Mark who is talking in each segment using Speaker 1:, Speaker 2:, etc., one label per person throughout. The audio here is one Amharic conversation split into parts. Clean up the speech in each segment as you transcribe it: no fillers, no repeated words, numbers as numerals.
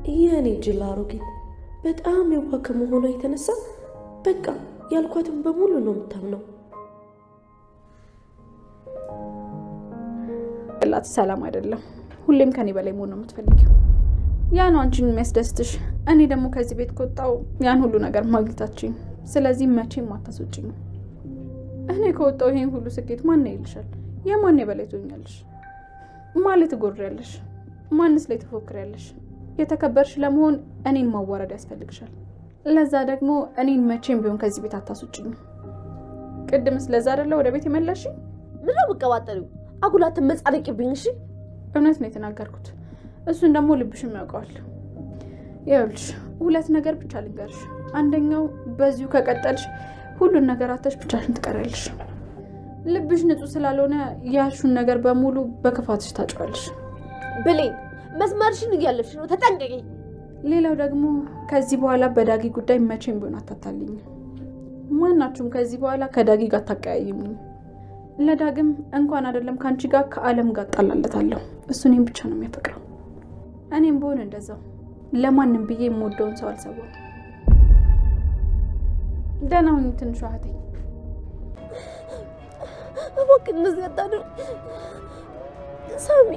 Speaker 1: የኔ ጅል አሮጊት በጣም የዋህ ከመሆኗ የተነሳ በቃ ያልኳትን በሙሉ ነው የምታምነው።
Speaker 2: ላት ሰላም አይደለም። ሁሌም ከኔ በላይ መሆን ነው የምትፈልጊው። ያ ነው አንቺን የሚያስደስትሽ። እኔ ደግሞ ከዚህ ቤት ከወጣው ያን ሁሉ ነገር ማግኘታችን፣ ስለዚህ መቼም አታስወጪኝ። እኔ ከወጣው ይሄን ሁሉ ስኬት ማን ይልሻል? የማን በላይ ትሆኛለሽ? ማለት ትጎሪያለሽ? ማንስ ላይ ትፎክሪያለሽ? የተከበርሽ ለመሆን እኔን ማዋረድ ያስፈልግሻል። ለዛ ደግሞ እኔን መቼም ቢሆን ከዚህ ቤት አታስወጪኝ። ቅድምስ ለዛ አይደለ ወደ ቤት የመለስሽኝ?
Speaker 1: ምን ነው የምትቀባጠሪው? አጉላትን መጻደቅብኝ። እሺ
Speaker 2: እውነት ነው የተናገርኩት። እሱን ደግሞ ልብሽም ያውቀዋል። ይኸውልሽ ሁለት ነገር ብቻ ልንገርሽ። አንደኛው በዚሁ ከቀጠልሽ ሁሉን ነገር አተሽ ብቻሽን ትቀሪያለሽ። ልብሽ ንጹህ ስላልሆነ ያልሽውን ነገር በሙሉ በክፋትሽ ታጭዋለሽ።
Speaker 1: ብሌን መስመርሽን እያለፍሽ ነው፣ ተጠንቀቂ።
Speaker 2: ሌላው ደግሞ ከዚህ በኋላ በዳጊ ጉዳይ መቼም ቢሆን አታታልኝ። ማናችሁም ከዚህ በኋላ ከዳጊ ጋር ታቀያይሙኝ። ለዳግም እንኳን አይደለም ከአንቺ ጋር ከዓለም ጋር ጣላለታለሁ። እሱ እኔም ብቻ ነው የሚያፈቅረው። እኔም ብሆን እንደዛው ለማንም ብዬ የምወደውን ሰው አልሰዋም። ደህና ሁኚ ትንሿ እህቴ።
Speaker 1: እባክህ እንደዚህ አታድርግ ሳሚ።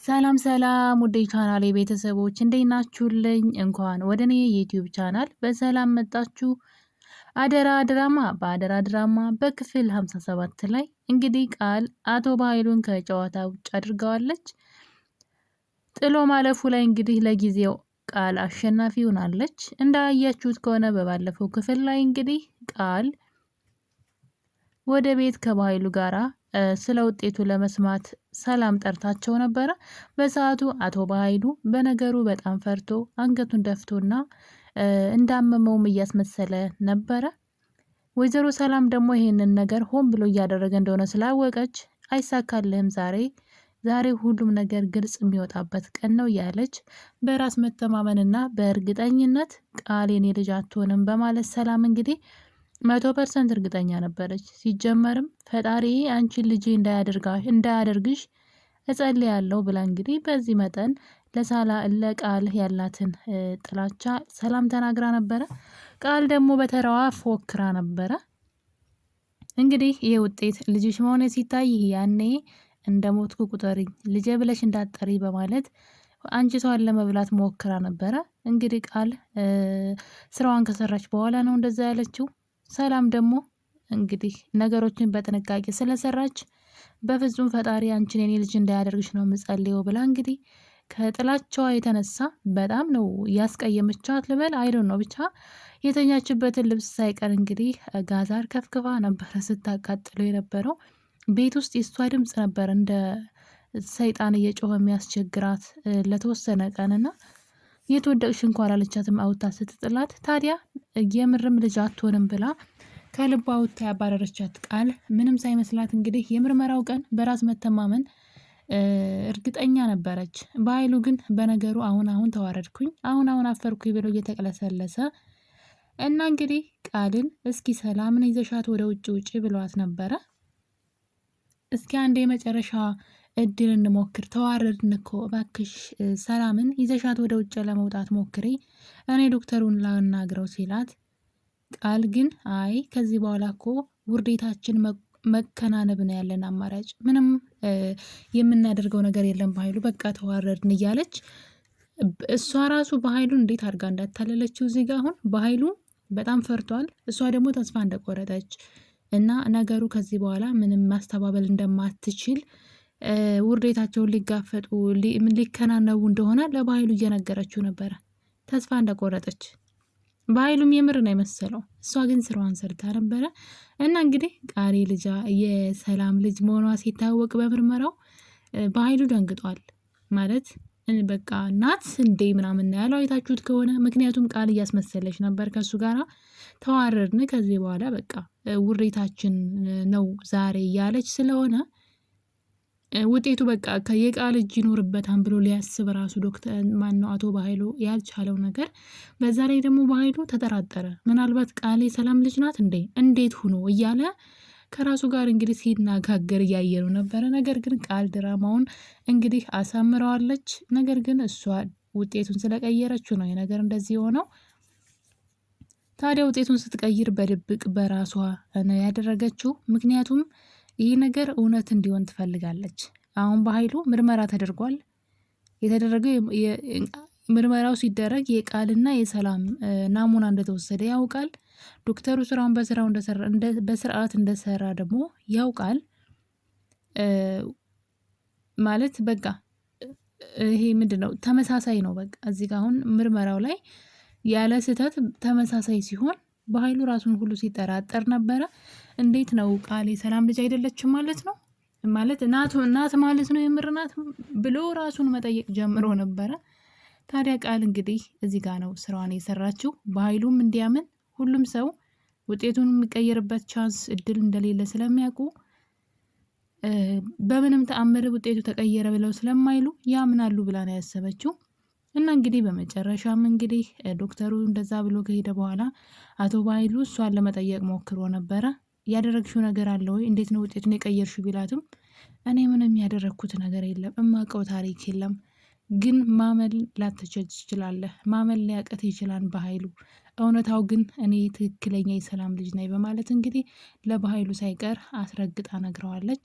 Speaker 3: ሰላም ሰላም ውድ ቻናሌ ቤተሰቦች እንዴት ናችሁልኝ? እንኳን ወደ እኔ የዩቲዩብ ቻናል በሰላም መጣችሁ። አደራ ድራማ በአደራ ድራማ በክፍል 57 ላይ እንግዲህ ቃል አቶ በኃይሉን ከጨዋታ ውጭ አድርገዋለች። ጥሎ ማለፉ ላይ እንግዲህ ለጊዜው ቃል አሸናፊ ሆናለች። እንዳያችሁት ከሆነ በባለፈው ክፍል ላይ እንግዲህ ቃል ወደ ቤት ከበኃይሉ ጋራ ስለ ውጤቱ ለመስማት ሰላም ጠርታቸው ነበረ። በሰዓቱ አቶ በኃይሉ በነገሩ በጣም ፈርቶ አንገቱን ደፍቶና እንዳመመውም እያስመሰለ ነበረ። ወይዘሮ ሰላም ደግሞ ይሄንን ነገር ሆን ብሎ እያደረገ እንደሆነ ስላወቀች አይሳካልህም፣ ዛሬ ሁሉም ነገር ግልጽ የሚወጣበት ቀን ነው እያለች በራስ መተማመንና በእርግጠኝነት ቃል የኔ ልጅ አትሆንም በማለት ሰላም እንግዲህ 100% እርግጠኛ ነበረች። ሲጀመርም ፈጣሪ አንቺን ልጅ እንዳያደርግሽ እጸልያለሁ ብላ እንግዲህ በዚህ መጠን ለቃል ያላትን ጥላቻ ሰላም ተናግራ ነበረ። ቃል ደግሞ በተራዋ ፎክራ ነበረ። እንግዲህ ይህ ውጤት ልጅሽ መሆነ ሲታይ ያኔ እንደ ሞትኩ ቁጠሪኝ ልጄ ብለሽ እንዳትጠሪ በማለት አንቺ ሰዋን ለመብላት ሞክራ ነበረ። እንግዲህ ቃል ስራዋን ከሰራች በኋላ ነው እንደዛ ያለችው። ሰላም ደግሞ እንግዲህ ነገሮችን በጥንቃቄ ስለሰራች በፍጹም ፈጣሪ አንቺን የኔ ልጅ እንዳያደርግሽ ነው የምጸልየው ብላ እንግዲህ ከጥላቻዋ የተነሳ በጣም ነው ያስቀየመቻት ልበል አይዶን ነው ብቻ የተኛችበትን ልብስ ሳይቀር እንግዲህ ጋዛር ከፍክፋ ነበረ ስታቃጥለው የነበረው። ቤት ውስጥ የሷ ድምጽ ነበር እንደ ሰይጣን እየጮኸ የሚያስቸግራት ለተወሰነ ቀንና የተወደቅሽ እንኳን አለቻትም አውታ ስትጥላት። ታዲያ የምርም ልጅ አትሆንም ብላ ከልቧ አውታ ያባረረቻት ቃል ምንም ሳይመስላት እንግዲህ የምርመራው ቀን በራስ መተማመን እርግጠኛ ነበረች። በኃይሉ ግን በነገሩ አሁን ተዋረድኩኝ አሁን አፈርኩኝ ብሎ እየተቀለሰለሰ እና እንግዲህ ቃልን እስኪ ሰላምን ይዘሻት ወደ ውጭ ብሏት ነበረ። እስኪ አንዴ የመጨረሻ እድል እንሞክር፣ ተዋረድን እኮ እባክሽ ሰላምን ይዘሻት ወደ ውጭ ለመውጣት ሞክሪ፣ እኔ ዶክተሩን ላናግረው ሲላት፣ ቃል ግን አይ ከዚህ በኋላ እኮ ውርዴታችን መከናነብ ነው ያለን አማራጭ፣ ምንም የምናደርገው ነገር የለም በኃይሉ በቃ ተዋረድን እያለች እሷ ራሱ በኃይሉን እንዴት አድርጋ እንዳታለለችው እዚህ ጋር አሁን በኃይሉ በጣም ፈርቷል። እሷ ደግሞ ተስፋ እንደቆረጠች እና ነገሩ ከዚህ በኋላ ምንም ማስተባበል እንደማትችል ውርዴታቸውን ሊጋፈጡ ሊከናነቡ እንደሆነ ለበኃይሉ እየነገረችው ነበረ። ተስፋ እንደቆረጠች በኃይሉም የምር ነው የመሰለው። እሷ ግን ስራዋን ሰርታ ነበረ እና እንግዲህ ቃሌ ልጃ የሰላም ልጅ መሆኗ ሲታወቅ በምርመራው በኃይሉ ደንግጧል። ማለት በቃ ናት እንዴ ምናምን ያለው አይታችሁት ከሆነ ምክንያቱም ቃል እያስመሰለች ነበር ከሱ ጋራ ተዋረድን ከዚህ በኋላ በቃ ውሬታችን ነው ዛሬ እያለች ስለሆነ ውጤቱ በቃ የቃል እጅ ይኖርበታል ብሎ ሊያስብ ራሱ ዶክተር ማነው አቶ በኃይሉ ያልቻለው ነገር። በዛ ላይ ደግሞ በኃይሉ ተጠራጠረ። ምናልባት ቃል የሰላም ልጅ ናት እንዴ እንዴት ሆኖ እያለ ከራሱ ጋር እንግዲህ ሲናጋገር እያየነው ነበረ። ነገር ግን ቃል ድራማውን እንግዲህ አሳምረዋለች። ነገር ግን እሷ ውጤቱን ስለቀየረችው ነው የነገር እንደዚህ የሆነው። ታዲያ ውጤቱን ስትቀይር በድብቅ በራሷ ነው ያደረገችው። ምክንያቱም ይህ ነገር እውነት እንዲሆን ትፈልጋለች። አሁን በኃይሉ ምርመራ ተደርጓል። የተደረገው ምርመራው ሲደረግ የቃልና የሰላም ናሙና እንደተወሰደ ያውቃል። ዶክተሩ ስራውን በስርዓት እንደሰራ ደግሞ ያውቃል። ማለት በቃ ይሄ ምንድነው ተመሳሳይ ነው። በቃ እዚህ ጋር አሁን ምርመራው ላይ ያለ ስህተት ተመሳሳይ ሲሆን በኃይሉ ራሱን ሁሉ ሲጠራጠር ነበረ። እንዴት ነው ቃል የሰላም ልጅ አይደለችም ማለት ነው? ማለት ናት ማለት ነው የምር ናት ብሎ ራሱን መጠየቅ ጀምሮ ነበረ። ታዲያ ቃል እንግዲህ እዚህ ጋር ነው ስራዋን የሰራችው። በኃይሉም እንዲያምን ሁሉም ሰው ውጤቱን የሚቀየርበት ቻንስ እድል እንደሌለ ስለሚያውቁ በምንም ተአምር ውጤቱ ተቀየረ ብለው ስለማይሉ ያምናሉ ብላ ነው ያሰበችው። እና እንግዲህ በመጨረሻም እንግዲህ ዶክተሩ እንደዛ ብሎ ከሄደ በኋላ አቶ በኃይሉ እሷን ለመጠየቅ ሞክሮ ነበረ። ያደረግሽው ነገር አለ ወይ? እንዴት ነው ውጤቱን የቀየርሽው ቢላትም እኔ ምንም ያደረግኩት ነገር የለም፣ እማቀው ታሪክ የለም። ግን ማመን ላትችል ትችላለህ፣ ማመን ሊያቀት ይችላል በኃይሉ። እውነታው ግን እኔ ትክክለኛ የሰላም ልጅ ነኝ በማለት እንግዲህ ለበኃይሉ ሳይቀር አስረግጣ ነግረዋለች።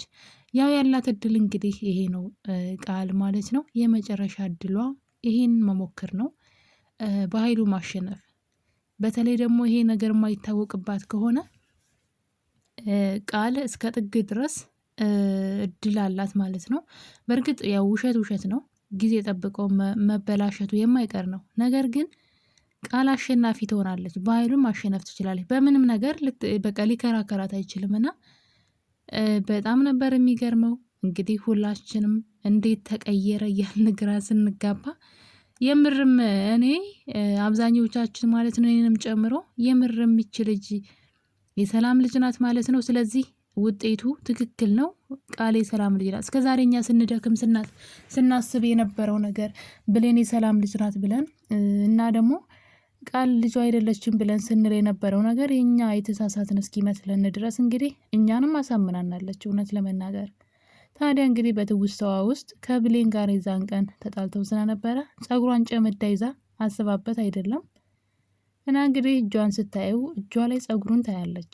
Speaker 3: ያው ያላት እድል እንግዲህ ይሄ ነው ቃል ማለት ነው። የመጨረሻ እድሏ ይሄን መሞከር ነው፣ በኃይሉ ማሸነፍ። በተለይ ደግሞ ይሄ ነገር የማይታወቅባት ከሆነ ቃል እስከ ጥግ ድረስ እድል አላት ማለት ነው። በእርግጥ ያው ውሸት ነው፣ ጊዜ ጠብቀው መበላሸቱ የማይቀር ነው። ነገር ግን ቃል አሸናፊ ትሆናለች፣ በኃይሉም ማሸነፍ ትችላለች። በምንም ነገር በቃ ሊከራከራት አይችልም። እና በጣም ነበር የሚገርመው። እንግዲህ ሁላችንም እንዴት ተቀየረ እያልን ግራ ስንጋባ የምርም እኔ አብዛኞቻችን ማለት ነው እኔንም ጨምሮ የምርም ይች ልጅ የሰላም ልጅ ናት ማለት ነው። ስለዚህ ውጤቱ ትክክል ነው። ቃል የሰላም ልጅ ናት። እስከዛሬ እኛ ስንደክም ስናስብ የነበረው ነገር ብሌን የሰላም ልጅ ናት ብለን እና ደግሞ ቃል ልጇ አይደለችም ብለን ስንል የነበረው ነገር የኛ የተሳሳትን እስኪመስለን ድረስ እንግዲህ እኛንም አሳምናናለች እውነት ለመናገር። ታዲያ እንግዲህ በትውስታዋ ውስጥ ከብሌን ጋር የዛን ቀን ተጣልተው ስለነበረ ጸጉሯን ጨምዳ ይዛ አስባበት አይደለም። እና እንግዲህ እጇን ስታየው እጇ ላይ ጸጉሩን ታያለች።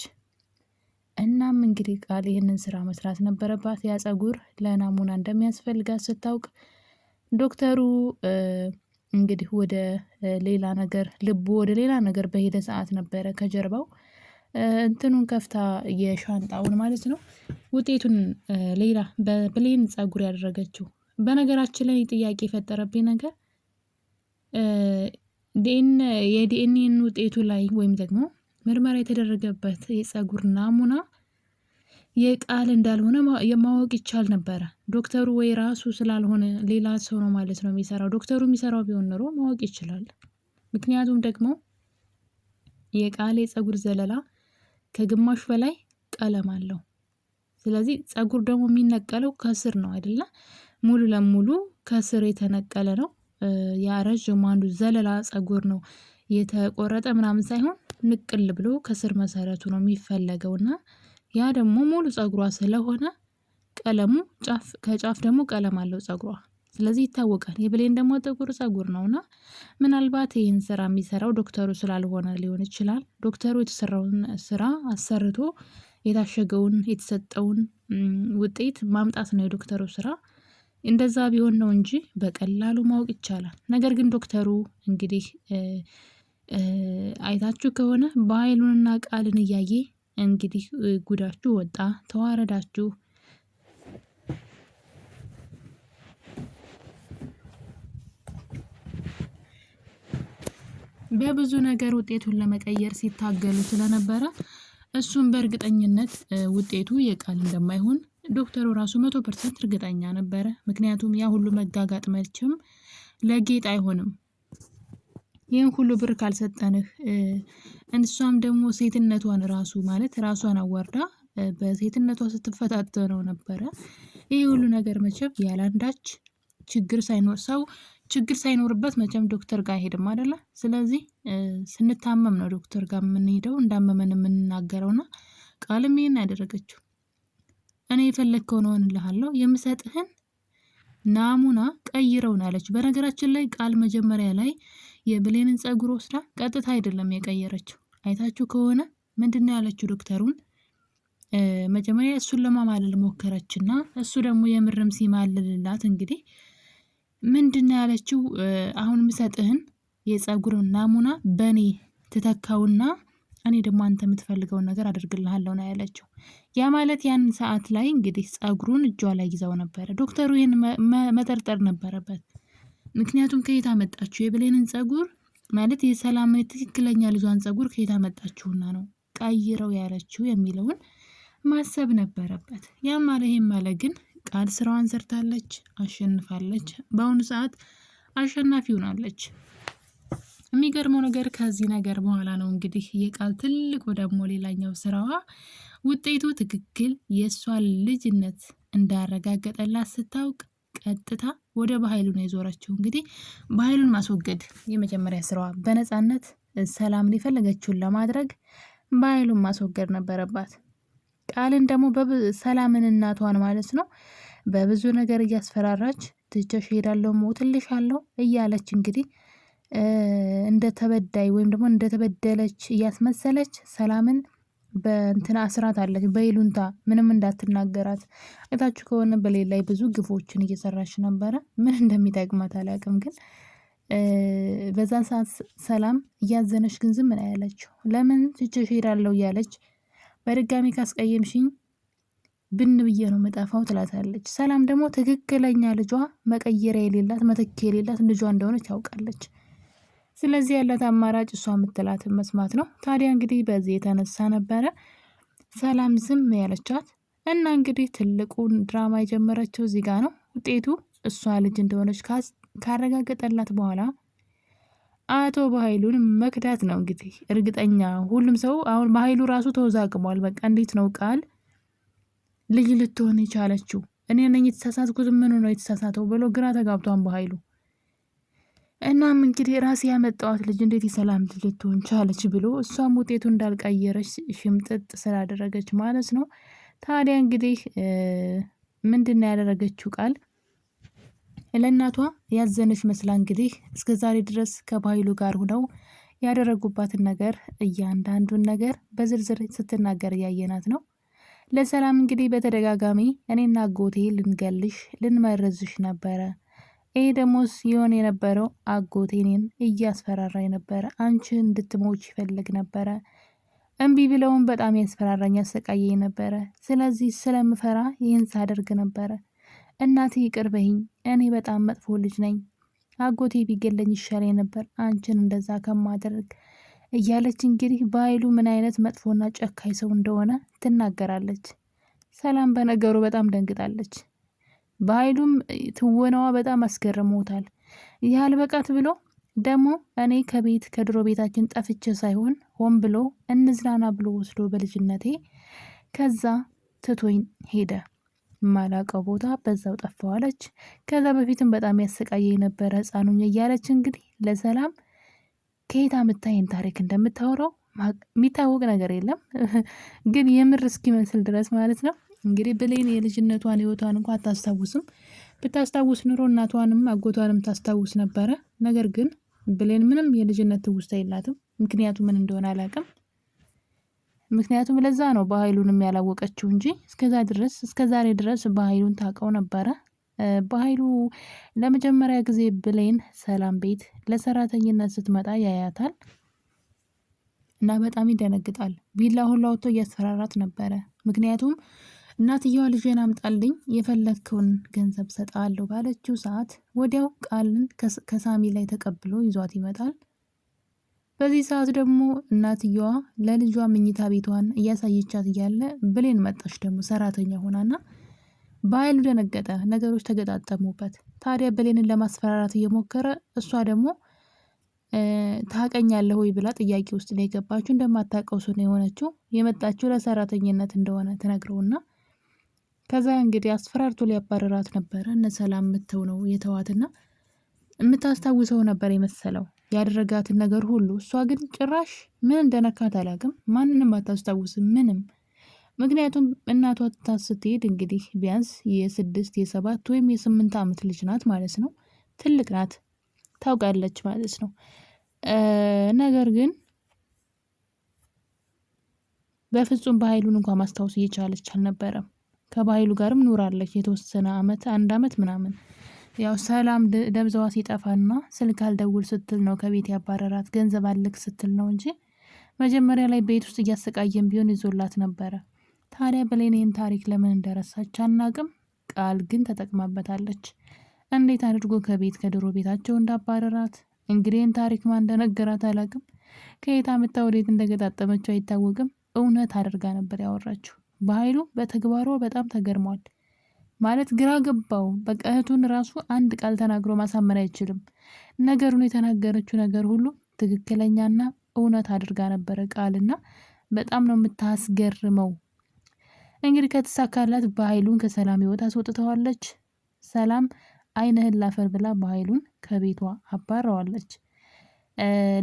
Speaker 3: እናም እንግዲህ ቃል ይህንን ስራ መስራት ነበረባት። ያ ጸጉር ለናሙና እንደሚያስፈልጋት ስታውቅ ዶክተሩ እንግዲህ ወደ ሌላ ነገር ልቡ ወደ ሌላ ነገር በሄደ ሰዓት ነበረ ከጀርባው እንትኑን ከፍታ የሻንጣውን ማለት ነው ውጤቱን ሌላ በብሌን ጸጉር ያደረገችው። በነገራችን ላይ ጥያቄ የፈጠረብኝ ነገር የዲኤንኤን ውጤቱ ላይ ወይም ደግሞ ምርመራ የተደረገበት የጸጉር ናሙና የቃል እንዳልሆነ የማወቅ ይቻል ነበረ። ዶክተሩ ወይ ራሱ ስላልሆነ ሌላ ሰው ነው ማለት ነው የሚሰራው። ዶክተሩ የሚሰራው ቢሆን ኖሮ ማወቅ ይችላል። ምክንያቱም ደግሞ የቃል የጸጉር ዘለላ ከግማሽ በላይ ቀለም አለው። ስለዚህ ጸጉር ደግሞ የሚነቀለው ከስር ነው አይደለ? ሙሉ ለሙሉ ከስር የተነቀለ ነው። ያ ረዥሙ አንዱ ዘለላ ጸጉር ነው የተቆረጠ ምናምን ሳይሆን ንቅል ብሎ ከስር መሰረቱ ነው የሚፈለገውና ያ ደግሞ ሙሉ ጸጉሯ ስለሆነ ቀለሙ ከጫፍ ደግሞ ቀለም አለው ጸጉሯ። ስለዚህ ይታወቃል። የብሌን ደግሞ ጥቁር ጸጉር ነውና ምናልባት ይህን ስራ የሚሰራው ዶክተሩ ስላልሆነ ሊሆን ይችላል። ዶክተሩ የተሰራውን ስራ አሰርቶ የታሸገውን የተሰጠውን ውጤት ማምጣት ነው የዶክተሩ ስራ። እንደዛ ቢሆን ነው እንጂ በቀላሉ ማወቅ ይቻላል። ነገር ግን ዶክተሩ እንግዲህ አይታችሁ ከሆነ በኃይሉንና ቃልን እያየ እንግዲህ ጉዳችሁ ወጣ፣ ተዋረዳችሁ። በብዙ ነገር ውጤቱን ለመቀየር ሲታገሉ ስለነበረ እሱም በእርግጠኝነት ውጤቱ የቃል እንደማይሆን ዶክተሩ ራሱ 100% እርግጠኛ ነበረ። ምክንያቱም ያ ሁሉ መጋጋጥ መቼም ለጌጥ አይሆንም። ይህን ሁሉ ብር ካልሰጠንህ እሷም ደግሞ ሴትነቷን ራሱ ማለት ራሷን አዋርዳ በሴትነቷ ስትፈታተነው ነበረ። ይህ ሁሉ ነገር መቼም ያላንዳች ችግር ሳይኖርበት መቼም ዶክተር ጋር አይሄድም አይደለ? ስለዚህ ስንታመም ነው ዶክተር ጋር የምንሄደው እንዳመመን የምንናገረውና ቃልም ይሄን ያደረገችው እኔ የፈለግከውን እሆንልሃለሁ የምሰጥህን ናሙና ቀይረው ነው ያለችው። በነገራችን ላይ ቃል መጀመሪያ ላይ የብሌንን ጸጉር ወስዳ ቀጥታ አይደለም የቀየረችው። አይታችሁ ከሆነ ምንድነው ያለችው ዶክተሩን መጀመሪያ እሱን ለማማለል ሞከረችና እሱ ደግሞ የምርም ሲማልልላት እንግዲህ ምንድነው ያለችው አሁን ምሰጥህን የጸጉር ናሙና በኔ ትተካውና እኔ ደግሞ አንተ የምትፈልገውን ነገር አድርግልሃለሁ ነው ያለችው። ያ ማለት ያን ሰዓት ላይ እንግዲህ ጸጉሩን እጇ ላይ ይዛው ነበረ። ዶክተሩ ይህን መጠርጠር ነበረበት። ምክንያቱም ከየት አመጣችሁ የብሌንን ጸጉር ማለት የሰላም ትክክለኛ ልጇን ጸጉር ከየት አመጣችሁና ነው ቀይረው ያለችው የሚለውን ማሰብ ነበረበት። ያም ማለ ይሄም ማለ ግን ቃል ስራዋን ሰርታለች፣ አሸንፋለች። በአሁኑ ሰዓት አሸናፊ ሆናለች። የሚገርመው ነገር ከዚህ ነገር በኋላ ነው እንግዲህ የቃል ትልቁ ደግሞ ሌላኛው ስራዋ ውጤቱ ትክክል የእሷን ልጅነት እንዳረጋገጠላት ስታውቅ ቀጥታ ወደ በኃይሉ ነው የዞረችው። እንግዲህ በኃይሉን ማስወገድ የመጀመሪያ ስራዋ፣ በነፃነት ሰላምን የፈለገችውን ለማድረግ በኃይሉን ማስወገድ ነበረባት። ቃልን ደግሞ ሰላምን እናቷን ማለት ነው በብዙ ነገር እያስፈራራች ትቼሽ እሄዳለሁ፣ ሞትልሻለሁ እያለች እንግዲህ እንደ ተበዳይ ወይም ደግሞ እንደ ተበደለች እያስመሰለች ሰላምን በእንትና አስራት አለች በይሉንታ ምንም እንዳትናገራት። አይታችሁ ከሆነ በሌላ ላይ ብዙ ግፎችን እየሰራች ነበረ። ምን እንደሚጠቅማት አላውቅም፣ ግን በዛን ሰዓት ሰላም እያዘነች ግን ዝም ነው ያለችው። ለምን ትቼሽ እሄዳለሁ እያለች በድጋሚ ካስቀየምሽኝ ብን ብዬ ነው መጣፋው ትላታለች። ሰላም ደግሞ ትክክለኛ ልጇ መቀየሪያ የሌላት መተኪያ የሌላት ልጇ እንደሆነች ያውቃለች። ስለዚህ ያላት አማራጭ እሷ የምትላትን መስማት ነው። ታዲያ እንግዲህ በዚህ የተነሳ ነበረ ሰላም ዝም ያለቻት እና እንግዲህ ትልቁን ድራማ የጀመረችው እዚህ ጋር ነው። ውጤቱ እሷ ልጅ እንደሆነች ካረጋገጠላት በኋላ አቶ በኃይሉን መክዳት ነው እንግዲህ እርግጠኛ ሁሉም ሰው አሁን በኃይሉ ራሱ ተወዛግቧል። በቃ እንዴት ነው ቃል ልጅ ልትሆን የቻለችው? እኔ ነኝ የተሳሳትኩት? ምኑ ነው የተሳሳተው ብሎ ግራ ተጋብቷን በኃይሉ። እናም እንግዲህ ራሴ ያመጣዋት ልጅ እንዴት የሰላም ልጅ ልትሆን ቻለች ብሎ እሷም ውጤቱ እንዳልቀየረች ሽምጥጥ ስላደረገች ማለት ነው። ታዲያ እንግዲህ ምንድን ያደረገችው ቃል ለእናቷ ያዘነች መስላ እንግዲህ እስከ ዛሬ ድረስ ከባኃይሉ ጋር ሆነው ያደረጉባትን ነገር እያንዳንዱን ነገር በዝርዝር ስትናገር እያየናት ነው። ለሰላም እንግዲህ በተደጋጋሚ እኔና አጎቴ ልንገልሽ ልንመረዝሽ ነበረ። ይሄ ደግሞ ሲሆን የነበረው አጎቴ እኔን እያስፈራራ ነበረ። አንቺ እንድትሞች ይፈልግ ነበረ። እምቢ ብለውን በጣም ያስፈራራኝ ያሰቃየኝ ነበረ። ስለዚህ ስለምፈራ ይህን ሳደርግ ነበረ። እናቴ ይቅር በይኝ፣ እኔ በጣም መጥፎ ልጅ ነኝ። አጎቴ ቢገለኝ ይሻለኝ ነበር አንቺን እንደዛ ከማደርግ እያለች እንግዲህ በኃይሉ ምን አይነት መጥፎና ጨካኝ ሰው እንደሆነ ትናገራለች። ሰላም በነገሩ በጣም ደንግጣለች። በኃይሉም ትወናዋ በጣም አስገርሞታል። ያህል በቃት ብሎ ደግሞ እኔ ከድሮ ቤታችን ጠፍቼ ሳይሆን ሆን ብሎ እንዝናና ብሎ ወስዶ በልጅነቴ ከዛ ትቶኝ ሄደ። ማላቀው ቦታ በዛው ጠፋዋለች። ከዛ በፊትም በጣም ያሰቃየ የነበረ ህፃኑኝ እያለች እንግዲህ ለሰላም ከየት አምጥታይን ታሪክ እንደምታወራው የሚታወቅ ነገር የለም፣ ግን የምር እስኪመስል ድረስ ማለት ነው። እንግዲህ ብሌን የልጅነቷን ህይወቷን እንኳን አታስታውስም። ብታስታውስ ኑሮ እናቷንም አጎቷንም ታስታውስ ነበረ። ነገር ግን ብሌን ምንም የልጅነት ትውስታ የላትም። ምክንያቱ ምን እንደሆነ አላውቅም። ምክንያቱም ለዛ ነው በኃይሉንም ያላወቀችው እንጂ እስከዛሬ ድረስ በኃይሉን ታውቀው ነበረ። በኃይሉ ለመጀመሪያ ጊዜ ብሌን ሰላም ቤት ለሰራተኝነት ስትመጣ ያያታል እና በጣም ይደነግጣል። ቢላ ሁላ ወጥቶ እያስፈራራት ነበረ። ምክንያቱም እናትየዋ ልጄን አምጣልኝ የፈለግከውን ገንዘብ ሰጣለሁ ባለችው ሰዓት ወዲያው ቃልን ከሳሚ ላይ ተቀብሎ ይዟት ይመጣል። በዚህ ሰዓት ደግሞ እናትየዋ ለልጇ መኝታ ቤቷን እያሳየቻት እያለ ብሌን መጣች ደግሞ ሰራተኛ ሆናና በኃይሉ ደነገጠ። ነገሮች ተገጣጠሙበት። ታዲያ ብሌንን ለማስፈራራት እየሞከረ እሷ ደግሞ ታቀኛለህ ወይ ብላ ጥያቄ ውስጥ ነው የገባችው። እንደማታውቀው ሰው ነው የሆነችው። የመጣችው ለሰራተኝነት እንደሆነ ትነግረውና ከዛ እንግዲህ አስፈራርቶ ሊያባረራት ነበረ። እነ ሰላም ምተው ነው የተዋትና የምታስታውሰው ነበር የመሰለው ያደረጋትን ነገር ሁሉ። እሷ ግን ጭራሽ ምን እንደነካት አላውቅም። ማንንም አታስታውስም ምንም። ምክንያቱም እናቷ ስትሄድ እንግዲህ ቢያንስ የ6 የ7 ወይም የ8 ዓመት ልጅ ናት ማለት ነው። ትልቅ ናት፣ ታውቃለች ማለት ነው። ነገር ግን በፍጹም በኃይሉን እንኳን ማስታወስ እየቻለች አልነበረም። ከባህሉ ጋርም ኑራለች የተወሰነ አመት 1 አመት ምናምን። ያው ሰላም ደብዛዋ ሲጠፋና ስልክ አልደውል ስትል ነው ከቤት ያባረራት፣ ገንዘብ አልክ ስትል ነው እንጂ መጀመሪያ ላይ ቤት ውስጥ እያሰቃየን ቢሆን ይዞላት ነበረ። ታዲያ ብሌን ይህን ታሪክ ለምን እንደረሳች አናቅም። ቃል ግን ተጠቅማበታለች። እንዴት አድርጎ ከቤት ከድሮ ቤታቸው እንዳባረራት እንግዲህ ይህን ታሪክ ማን እንደነገራት አላቅም። ከየት አመጣ ወዴት እንደገጣጠመችው አይታወቅም። እውነት አድርጋ ነበር ያወራችው። በኃይሉ በተግባሯ በጣም ተገርሟል። ማለት ግራ ገባው። በቃ እህቱን ራሱ አንድ ቃል ተናግሮ ማሳመን አይችልም። ነገሩን የተናገረችው ነገር ሁሉ ትክክለኛና እውነት አድርጋ ነበረ ቃልና በጣም ነው የምታስገርመው። እንግዲህ ከተሳካላት በኃይሉን ከሰላም ህይወት አስወጥተዋለች። ሰላም አይንህን ላፈር ብላ በኃይሉን ከቤቷ አባረዋለች።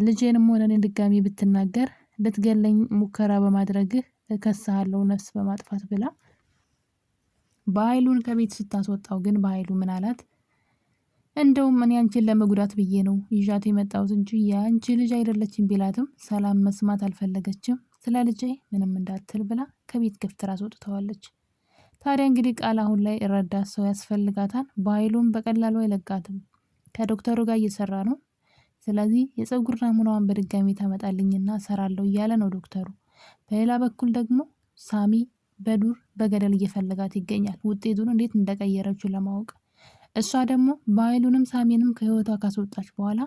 Speaker 3: ልጄንም ሆነ እኔን ድጋሚ ብትናገር ልትገለኝ ሙከራ በማድረግህ እከስሃለሁ ነፍስ በማጥፋት ብላ በኃይሉን ከቤት ስታስወጣው ግን በኃይሉ ምን አላት? እንደውም እኔ አንቺን ለመጉዳት ብዬ ነው ይዣት የመጣሁት እንጂ የአንቺ ልጅ አይደለችም ቢላትም ሰላም መስማት አልፈለገችም። ስለ ልጄ ምንም እንዳትል ብላ ከቤት ገፍትራ አስወጥተዋለች። ታዲያ እንግዲህ ቃል አሁን ላይ ረዳት ሰው ያስፈልጋታል። በኃይሉም በቀላሉ አይለቃትም። ከዶክተሩ ጋር እየሰራ ነው። ስለዚህ የፀጉር ናሙናዋን በድጋሚ ታመጣልኝና ሰራለሁ እያለ ነው ዶክተሩ። በሌላ በኩል ደግሞ ሳሚ በዱር በገደል እየፈለጋት ይገኛል፣ ውጤቱን እንዴት እንደቀየረችው ለማወቅ። እሷ ደግሞ በኃይሉንም ሳሚንም ከህይወቷ ካስወጣች በኋላ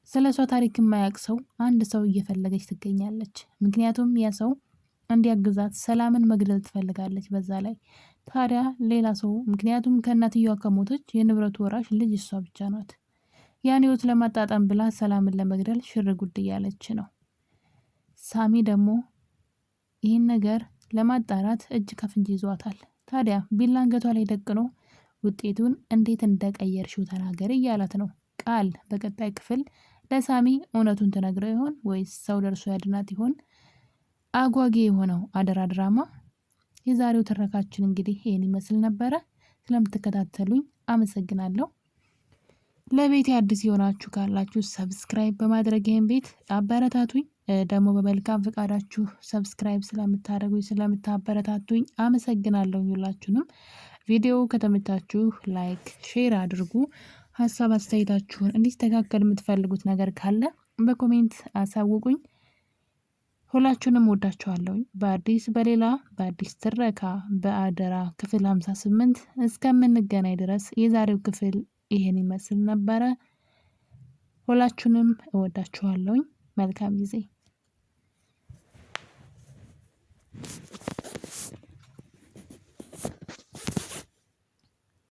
Speaker 3: ስለ እሷ ታሪክ የማያውቅ ሰው አንድ ሰው እየፈለገች ትገኛለች። ምክንያቱም ያ ሰው እንዲያግዛት ሰላምን መግደል ትፈልጋለች። በዛ ላይ ታዲያ ሌላ ሰው፣ ምክንያቱም ከእናትየዋ ከሞተች የንብረቱ ወራሽ ልጅ እሷ ብቻ ናት። ያን ህይወት ለማጣጣም ብላ ሰላምን ለመግደል ሽር ጉድ እያለች ነው። ሳሚ ደግሞ ይህን ነገር ለማጣራት እጅ ከፍንጅ ይዟታል። ታዲያ ቢላ አንገቷ ላይ ደቅኖ ውጤቱን እንዴት እንደቀየርሽው ተናገር እያላት ነው። ቃል በቀጣይ ክፍል ለሳሚ እውነቱን ትነግረው ይሆን ወይስ ሰው ደርሶ ያድናት ይሆን? አጓጊ የሆነው አደራ ድራማ የዛሬው ትረካችን እንግዲህ ይህን ይመስል ነበረ። ስለምትከታተሉኝ አመሰግናለሁ። ለቤት አዲስ የሆናችሁ ካላችሁ ሰብስክራይብ በማድረግ ይህን ቤት አበረታቱኝ። ደግሞ በመልካም ፈቃዳችሁ ሰብስክራይብ ስለምታደርጉኝ ስለምታበረታቱኝ አመሰግናለሁ። ሁላችሁንም ቪዲዮ ከተመቻችሁ ላይክ፣ ሼር አድርጉ። ሀሳብ አስተያየታችሁን እንዲስተካከል የምትፈልጉት ነገር ካለ በኮሜንት አሳውቁኝ። ሁላችሁንም ወዳችኋለሁ። በሌላ በአዲስ ትረካ በአደራ ክፍል 58 እስከምንገናኝ ድረስ የዛሬው ክፍል ይሄን ይመስል ነበረ። ሁላችሁንም እወዳችኋለሁ። መልካም ጊዜ